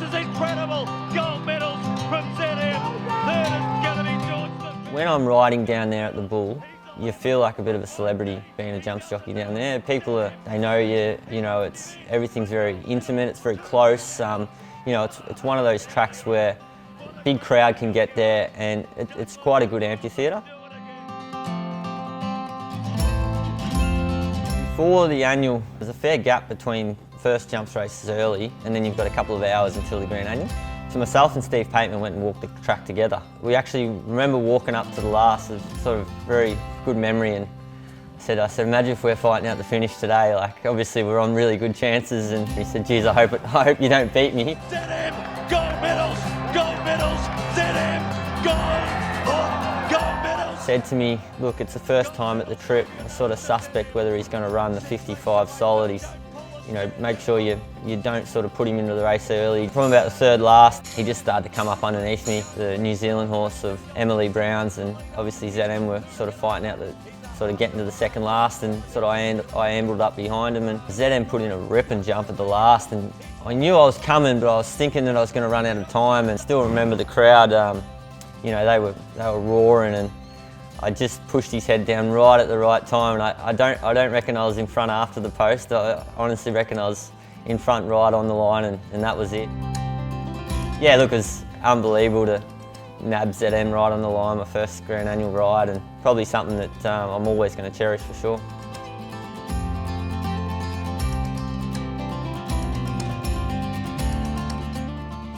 is incredible. Gold medals from ZM. Third is going to be George. When I'm riding down there at the Bull, you feel like a bit of a celebrity being a jumps jockey down there. People they know you. You know, everything's very intimate. It's very close. You know, it's one of those tracks where a big crowd can get there, and it's quite a good amphitheatre. Before the annual, there's a fair gap between first jumps races early, and then you've got a couple of hours until the Grand Annual. So myself and Steve Pateman went and walked the track together. We actually remember walking up to the last, it's sort of very good memory, and I said, imagine if we're fighting out the finish today. Like, obviously we're on really good chances, and he said, geez, I hope you don't beat me. ZM, gold medals, ZM, gold medals. Said to me, look, it's the first time at the trip, I sort of suspect whether he's going to run the 55 solid. You know, make sure you don't sort of put him into the race early. From about the third last, he just started to come up underneath me. The New Zealand horse of Emily Brown's, and obviously ZM were sort of fighting out sort of getting to the second last, and sort of I ambled up behind him, and ZM put in a ripping jump at the last, and I knew I was coming, but I was thinking that I was going to run out of time. And still remember the crowd, you know, they were roaring, and I just pushed his head down right at the right time, and I don't reckon I was in front after the post. I honestly reckon I was in front right on the line, and that was it. Yeah, look, it was unbelievable to nab ZM right on the line, my first Grand Annual ride, and probably something that I'm always going to cherish for sure.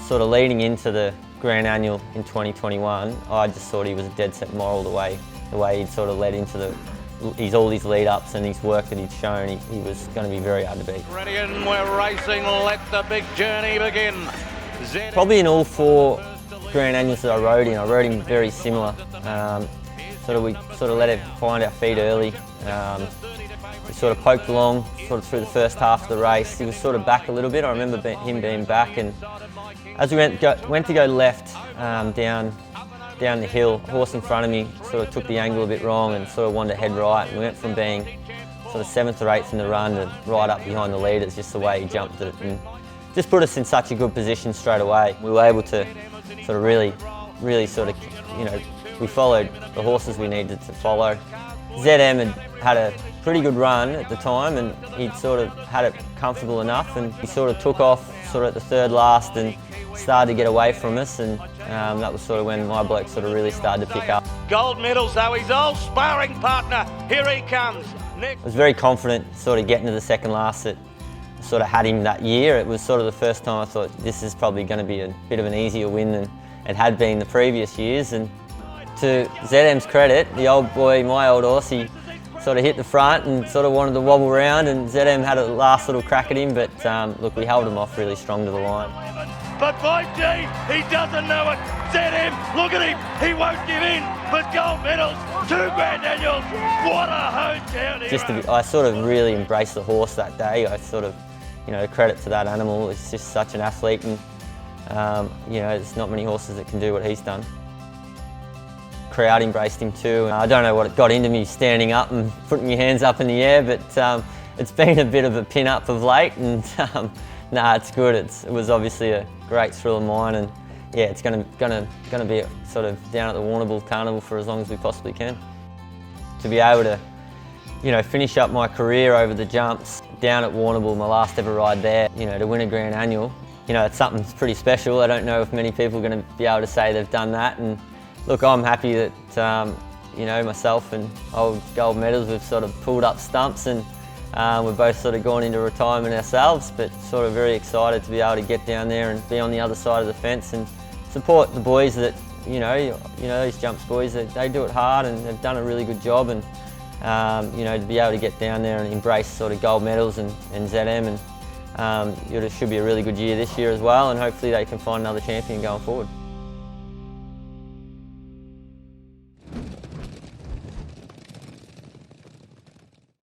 Sort of leading into the Grand Annual in 2021, I just thought he was a dead set moral the way he'd sort of led into all these lead-ups and his work that he'd shown. He was going to be very hard to beat. Ready, and we're racing. Let the big journey begin. Probably in all 4 Grand Annuals that I rode him very similar. We sort of let him find our feet early. We sort of poked along sort of through the first half of the race. He was sort of back a little bit. I remember him being back, and as we went to go left down the hill, a horse in front of me sort of took the angle a bit wrong and sort of wanted to head right. And we went from being sort of 7th or 8th in the run to right up behind the leaders, just the way he jumped it, and just put us in such a good position straight away. We were able to sort of really sort of, you know, we followed the horses we needed to follow. ZM had a pretty good run at the time, and he'd sort of had it comfortable enough, and he sort of took off sort of at the third last and started to get away from us, and that was sort of when my bloke sort of really started to pick up. Gold medals though, his old sparring partner, here he comes. I was very confident sort of getting to the second last that sort of had him that year. It was sort of the first time I thought this is probably going to be a bit of an easier win than it had been the previous years. And to ZM's credit, the old boy, my old horse, he sort of hit the front and sort of wanted to wobble around, and ZM had a last little crack at him, but look, we held him off really strong to the line. But by G, he doesn't know it. ZM, look at him, he won't give in. But gold medals, 2 Grand Annuals, what a hometown hero. I sort of really embraced the horse that day. I sort of, you know, credit to that animal. It's just such an athlete, and you know, there's not many horses that can do what he's done. Crowd embraced him too. I don't know what it got into me standing up and putting my hands up in the air, but it's been a bit of a pin-up of late, and nah, it's good. It was obviously a great thrill of mine, and yeah, it's gonna be sort of down at the Warrnambool Carnival for as long as we possibly can. To be able to, you know, finish up my career over the jumps down at Warrnambool, my last ever ride there, you know, to win a Grand Annual, you know, it's something pretty special. I don't know if many people are going to be able to say they've done that, and look, I'm happy that you know, myself and old gold medals, we've sort of pulled up stumps, and we're both sort of gone into retirement ourselves, but sort of very excited to be able to get down there and be on the other side of the fence and support the boys that, you know these jumps boys, they do it hard and they've done a really good job, and you know, to be able to get down there and embrace sort of gold medals and ZM, and it should be a really good year this year as well, and hopefully they can find another champion going forward.